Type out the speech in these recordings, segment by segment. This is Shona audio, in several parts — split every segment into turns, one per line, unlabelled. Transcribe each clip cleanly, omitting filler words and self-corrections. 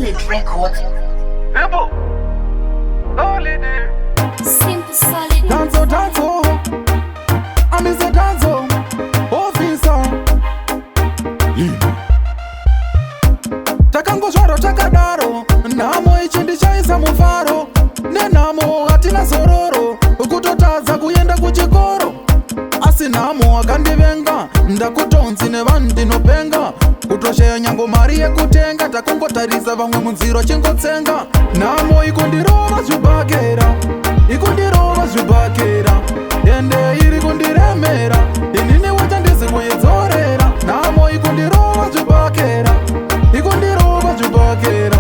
Solid Records.
Simple. Solid.
Simple Solid.
Danzo, danzo. Amizo danzo. Ofisa. Takangoshwaro takadaro. Namo ichindi chaisa mufaro. Nenamo hatina sororo. Kutotadza kuenda kuchikoro. Asi namo akandivenga. Ndakutonzi nevanhu ndinopenga. Kutosheya nyango mari yekutenga. Takungotarisa vamwe munziro chingotsenga. Namo ikundirova zvibhakera. Ikundirova zvibhakera. Ende iri kundiremera. Inini wacha ndisi kuidzorera. Namo ikundirova zvibhakera. Ikundirova zvibhakera.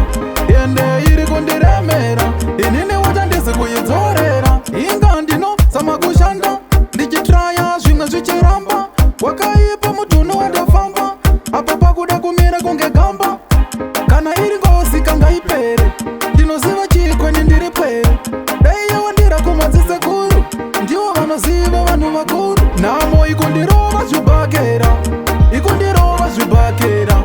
Ende iri kundiremera. Inini wacha ndisi kuidzorera. Inga ndinozama kushanda ndichitraya zvimwe zvichiramba. Wakaipa mutunhu wandafamba. Apa pakuda kumira kunge gamba. Kana iri ngozi kangaipere. Ndinoziva chikweni ndiri pwere. Dai yawandira kumadzisekuru. Ndivo vanoziva vanhu vakuru. Namo ikundirova zvibhakera. Ikundirova zvibhakera.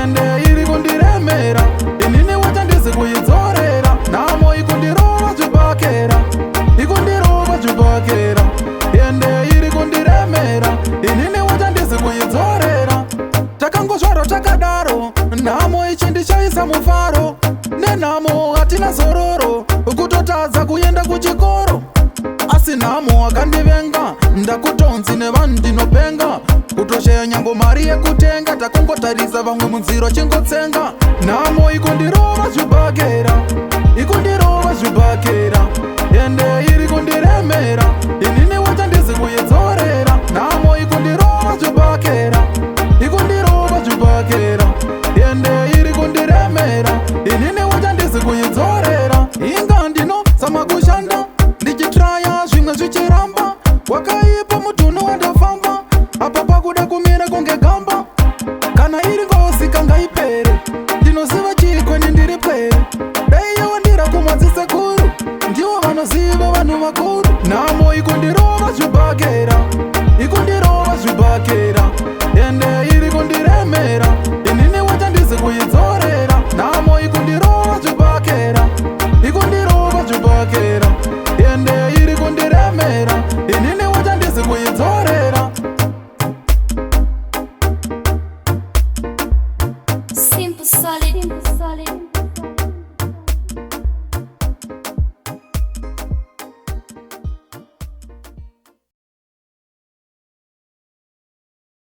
Ende iri kundiremera. Inini wacha ndisi kuidzorera. Namo ikundirova zvibhakera. Ikundirova zvibhakera. Ende iri kundiremera. Inini wacha ndisi kuidzorera. Takangozvaro takadaro. Namo ichindichaisa mufaro. Nenamo hatina zororo. Kutotadza kuenda kuchikoro. Asi namo akandivenga. Ndakutonzi nevanhu ndinopenga. Kutosheya nyango mari yekutenga. Takungotarisa vamwe munziro chingotsenga. Namo ikundirova zvibhakera. Ikundirova zvibhakera. Ende iri kundiremera. Inini wacha ndisi kuidzorera. Namo ikundirova zvibhakera. Ikundirova zvibhakera. Ende iri kundiremera. Inini wacha ndisi kuidzorera. Inga ndinozama kushanda ndichitraya zvimwe zvichiramba. Wakaipa mutunhu wandafamba. Apa pakuda kumira kunge gamba. Kana iri ngozi kangaipere. Ndinoziva chikweni ndiri pwere. Dai yawandira kumadzisekuru. Ndivo vanoziva vanhu vakuru. Namo ikundirova zvibhakera.